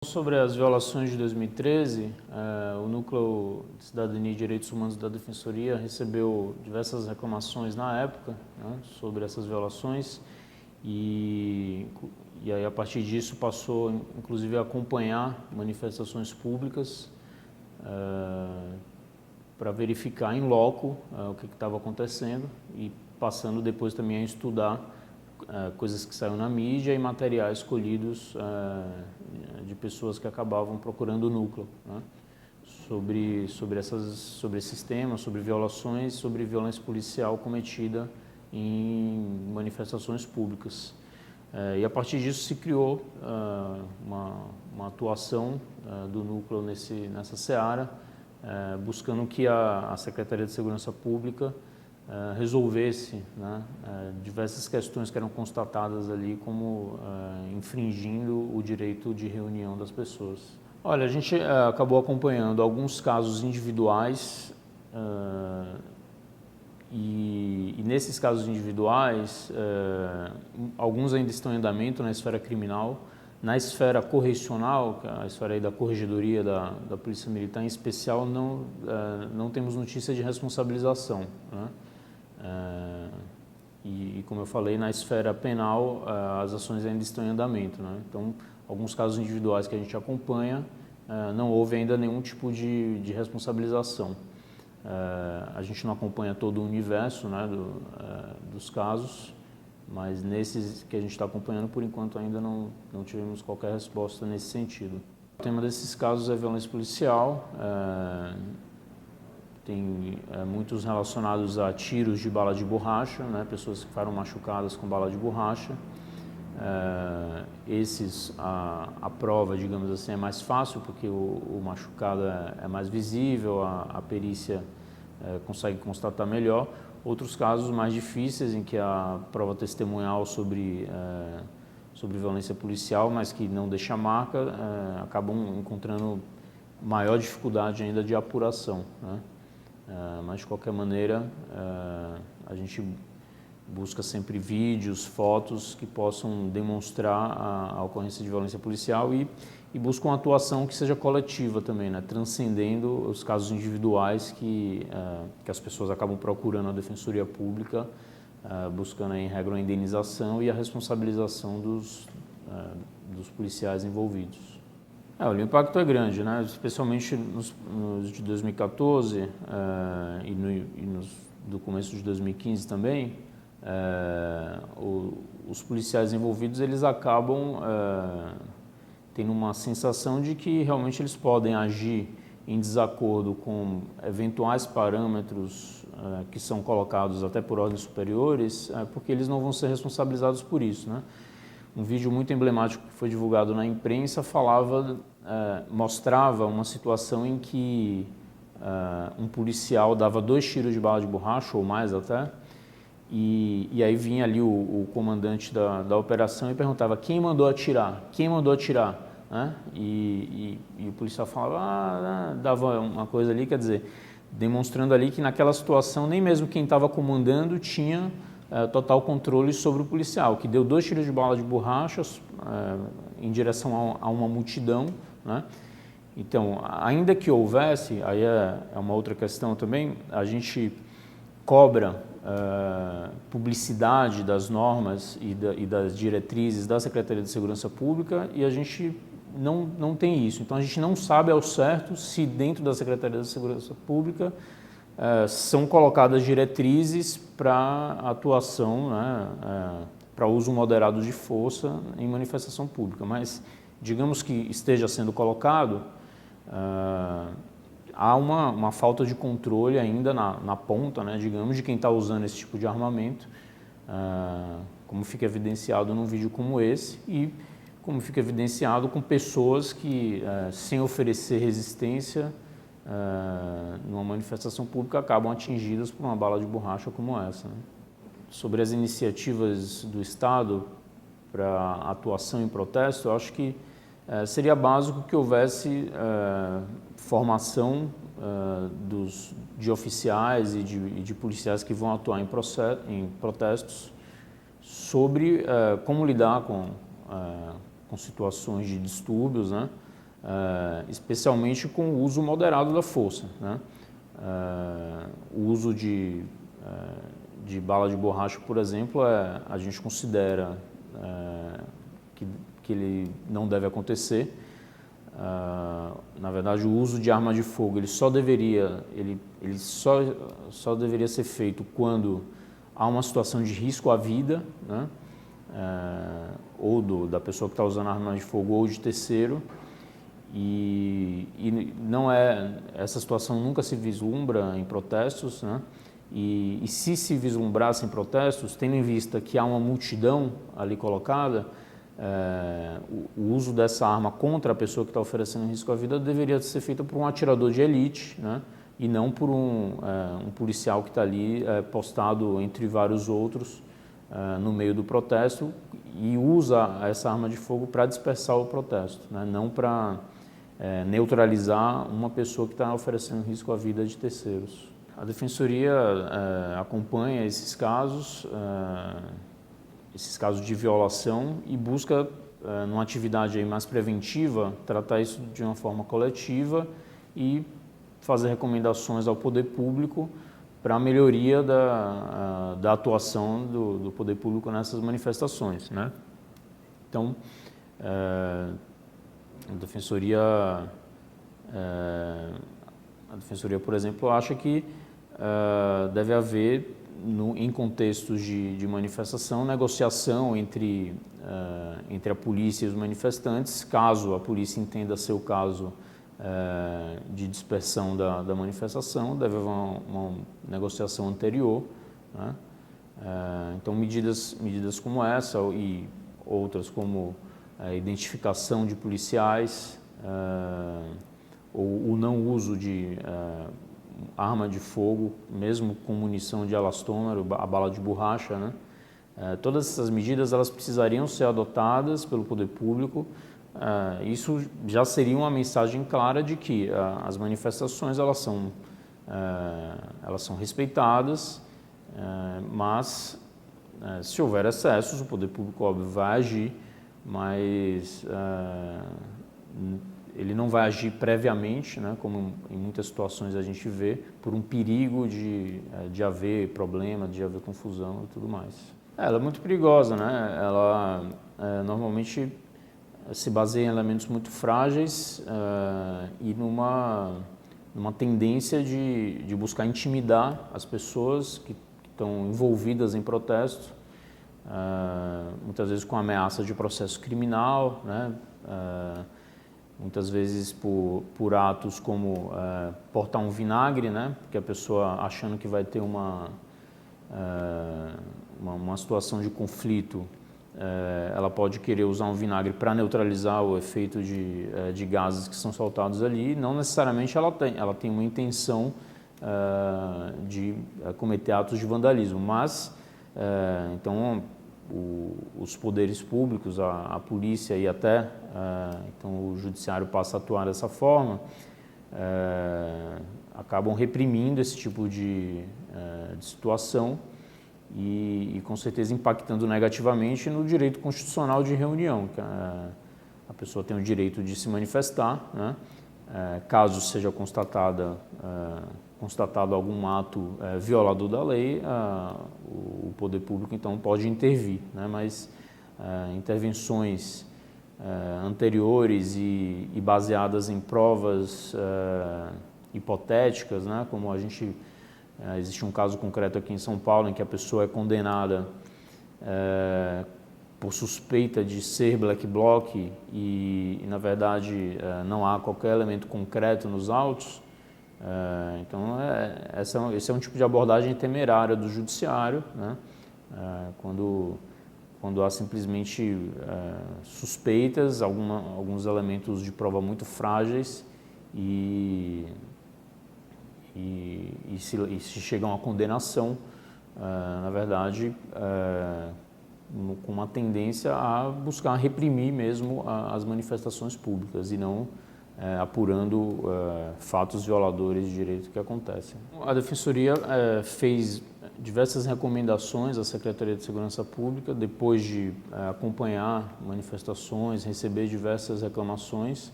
Sobre as violações de 2013, o Núcleo de Cidadania e Direitos Humanos da Defensoria recebeu diversas reclamações na época, né, sobre essas violações e aí a partir disso passou inclusive a acompanhar manifestações públicas para verificar em loco o que estava acontecendo e passando depois também a estudar coisas que saíram na mídia e materiais escolhidos de pessoas que acabavam procurando o núcleo, né, sobre esses temas, sobre violações, sobre violência policial cometida em manifestações públicas. E a partir disso se criou uma atuação do núcleo nessa seara, buscando que a Secretaria de Segurança Pública resolvesse, né, diversas questões que eram constatadas ali como infringindo o direito de reunião das pessoas. Olha, a gente acabou acompanhando alguns casos individuais e nesses casos individuais, alguns ainda estão em andamento na esfera criminal. Na esfera correcional, a esfera aí da corregedoria da Polícia Militar em especial, não temos notícia de responsabilização, né? E como eu falei, na esfera penal, as ações ainda estão em andamento, né? Então, alguns casos individuais que a gente acompanha, não houve ainda nenhum tipo de responsabilização. A gente não acompanha todo o universo, né, dos casos, mas nesses que a gente está acompanhando, por enquanto, ainda não tivemos qualquer resposta nesse sentido. O tema desses casos é violência policial. Tem muitos relacionados a tiros de bala de borracha, né, pessoas que ficaram machucadas com bala de borracha. A prova, digamos assim, é mais fácil porque o machucado é mais visível, a perícia consegue constatar melhor. Outros casos mais difíceis em que a prova testemunhal sobre violência policial, mas que não deixa marca, acabam encontrando maior dificuldade ainda de apuração, né? Mas de qualquer maneira, a gente busca sempre vídeos, fotos que possam demonstrar a ocorrência de violência policial e busca uma atuação que seja coletiva também, né, transcendendo os casos individuais que as pessoas acabam procurando a Defensoria Pública, buscando em regra a indenização e a responsabilização dos policiais envolvidos. O impacto é grande, né, especialmente nos de 2014 do começo de 2015 também. Os policiais envolvidos, eles acabam tendo uma sensação de que realmente eles podem agir em desacordo com eventuais parâmetros que são colocados até por ordens superiores, porque eles não vão ser responsabilizados por isso, né? Um vídeo muito emblemático que foi divulgado na imprensa mostrava uma situação em que um policial dava 2 tiros de bala de borracha, ou mais até, e aí vinha ali o comandante da operação e perguntava quem mandou atirar, quem mandou atirar, né? E o policial falava, dava uma coisa ali, quer dizer, demonstrando ali que naquela situação nem mesmo quem estava comandando tinha total controle sobre o policial, que deu 2 tiros de bala de borracha em direção a uma multidão, né? Então, ainda que houvesse, aí é uma outra questão também, a gente cobra publicidade das normas e das diretrizes da Secretaria de Segurança Pública e a gente não tem isso. Então, a gente não sabe ao certo se dentro da Secretaria de Segurança Pública são colocadas diretrizes para atuação, né, para uso moderado de força em manifestação pública, mas digamos que esteja sendo colocado, há uma falta de controle ainda na ponta, né, digamos, de quem está usando esse tipo de armamento, como fica evidenciado num vídeo como esse e como fica evidenciado com pessoas que, sem oferecer resistência, numa manifestação pública, acabam atingidas por uma bala de borracha como essa, né? Sobre as iniciativas do Estado para atuação em protesto, eu acho que seria básico que houvesse formação de oficiais e de policiais que vão atuar em protestos sobre como lidar com situações de distúrbios, né? especialmente com o uso moderado da força, né? O uso de bala de borracha, por exemplo, a gente considera que ele não deve acontecer. Na verdade, o uso de arma de fogo ele só deveria ser feito quando há uma situação de risco à vida, né? Ou da pessoa que está usando a arma de fogo ou de terceiro. E essa situação nunca se vislumbra em protestos, né? E se vislumbrasse em protestos, tendo em vista que há uma multidão ali colocada, o uso dessa arma contra a pessoa que está oferecendo risco à vida deveria ser feito por um atirador de elite, né? E não por um policial que está ali postado entre vários outros no meio do protesto e usa essa arma de fogo para dispersar o protesto, né? Não para neutralizar uma pessoa que está oferecendo risco à vida de terceiros. A Defensoria acompanha esses casos de violação e busca, numa atividade aí mais preventiva, tratar isso de uma forma coletiva e fazer recomendações ao poder público para a melhoria da atuação do poder público nessas manifestações, né? Então, a Defensoria, por exemplo, acha que deve haver, em contextos de manifestação, negociação entre a polícia e os manifestantes, caso a polícia entenda ser o caso de dispersão da manifestação, deve haver uma negociação anterior, né? Então, medidas como essa e outras como a identificação de policiais, ou o não uso de arma de fogo, mesmo com munição de elastômero, a bala de borracha, né? Todas essas medidas elas precisariam ser adotadas pelo poder público. Isso já seria uma mensagem clara de que as manifestações elas são respeitadas, mas se houver excessos, o poder público, óbvio, vai agir, mas ele não vai agir previamente, né, como em muitas situações a gente vê, por um perigo de haver problema, de haver confusão e tudo mais. Ela é muito perigosa, né? Ela normalmente se baseia em elementos muito frágeis e numa tendência de buscar intimidar as pessoas que estão envolvidas em protesto, muitas vezes com ameaça de processo criminal, né? Muitas vezes por atos como portar um vinagre, né? Porque a pessoa, achando que vai ter uma situação de conflito, ela pode querer usar um vinagre para neutralizar o efeito de gases que são soltados ali. Não necessariamente ela tem uma intenção de cometer atos de vandalismo, mas então os poderes públicos, a polícia e até então o judiciário passa a atuar dessa forma, acabam reprimindo esse tipo de situação e com certeza impactando negativamente no direito constitucional de reunião, que a pessoa tem o direito de se manifestar, né? Caso seja constatado algum ato violador da lei, o poder público então pode intervir, né? Mas intervenções anteriores e baseadas em provas hipotéticas, né? Como existe um caso concreto aqui em São Paulo em que a pessoa é condenada por suspeita de ser black bloc e na verdade não há qualquer elemento concreto nos autos. Então esse é um tipo de abordagem temerária do judiciário, né? Quando há simplesmente suspeitas, alguns elementos de prova muito frágeis e se chega a uma condenação, na verdade, com uma tendência a buscar reprimir mesmo as manifestações públicas e não apurando fatos violadores de direito que acontecem. A Defensoria fez diversas recomendações à Secretaria de Segurança Pública depois de acompanhar manifestações, receber diversas reclamações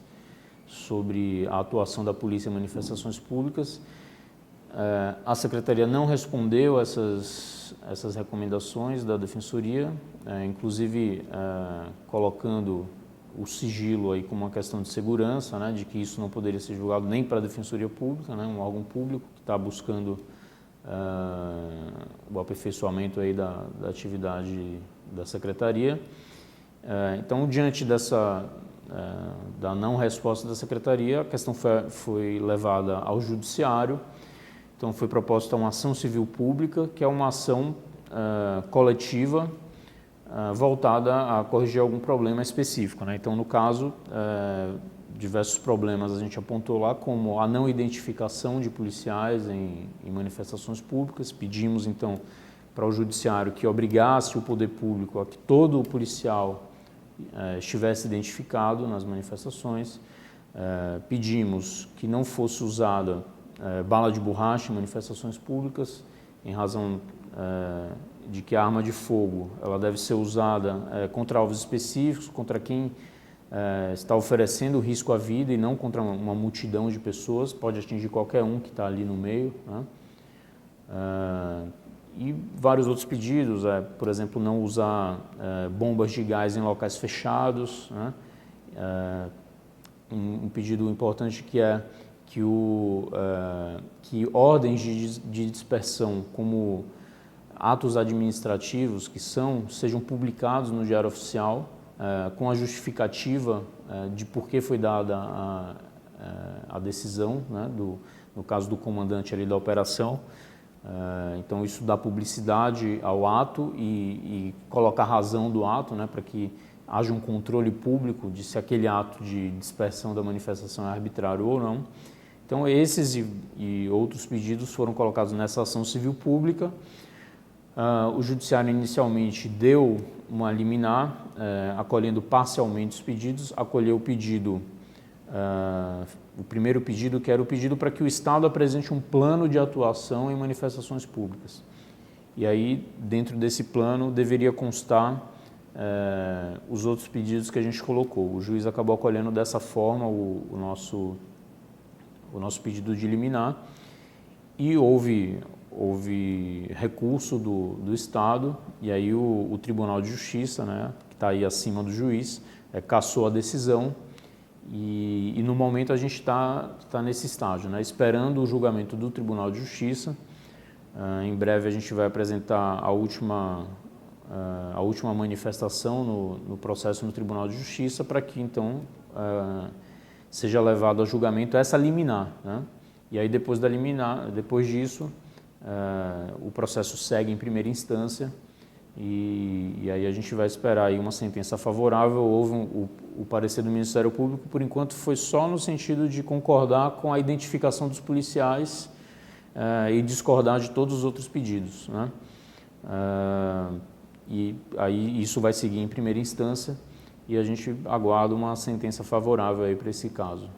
sobre a atuação da polícia em manifestações públicas. A Secretaria não respondeu essas recomendações da Defensoria, inclusive colocando o sigilo aí como uma questão de segurança, né, de que isso não poderia ser julgado nem para a Defensoria Pública, né, um órgão público que está buscando o aperfeiçoamento aí da atividade da Secretaria. Então, diante da não resposta da Secretaria, a questão foi levada ao Judiciário. Então, foi proposta uma ação civil pública, que é uma ação coletiva voltada a corrigir algum problema específico, né? Então, no caso, diversos problemas a gente apontou lá, como a não identificação de policiais em manifestações públicas. Pedimos, então, para o Judiciário que obrigasse o poder público a que todo o policial estivesse identificado nas manifestações. Pedimos que não fosse usada bala de borracha em manifestações públicas, em razão de que a arma de fogo ela deve ser usada contra alvos específicos, contra quem está oferecendo risco à vida e não contra uma multidão de pessoas. Pode atingir qualquer um que está ali no meio, né? E vários outros pedidos, por exemplo, não usar bombas de gás em locais fechados, né? Um pedido importante que é que ordens de dispersão, como atos administrativos sejam publicados no Diário Oficial, com a justificativa de por que foi dada a decisão, né, no caso do comandante ali da operação. Então, isso dá publicidade ao ato e coloca a razão do ato, né, para que haja um controle público de se aquele ato de dispersão da manifestação é arbitrário ou não. Então, esses e outros pedidos foram colocados nessa ação civil pública. O Judiciário inicialmente deu uma liminar, acolhendo parcialmente os pedidos, acolheu o pedido, o primeiro pedido, que era o pedido para que o Estado apresente um plano de atuação em manifestações públicas. E aí, dentro desse plano, deveria constar os outros pedidos que a gente colocou. O juiz acabou acolhendo dessa forma o nosso pedido de liminar, e houve recurso do Estado, e aí o Tribunal de Justiça, né, que está aí acima do juiz, cassou a decisão, e no momento a gente está nesse estágio, né, esperando o julgamento do Tribunal de Justiça. Em breve a gente vai apresentar a última manifestação no processo no Tribunal de Justiça, para que então seja levado a julgamento essa liminar, né? E aí depois disso, o processo segue em primeira instância, e aí a gente vai esperar aí uma sentença favorável. Houve o parecer do Ministério Público, por enquanto foi só no sentido de concordar com a identificação dos policiais e discordar de todos os outros pedidos, né? E aí isso vai seguir em primeira instância, e a gente aguarda uma sentença favorável aí para esse caso.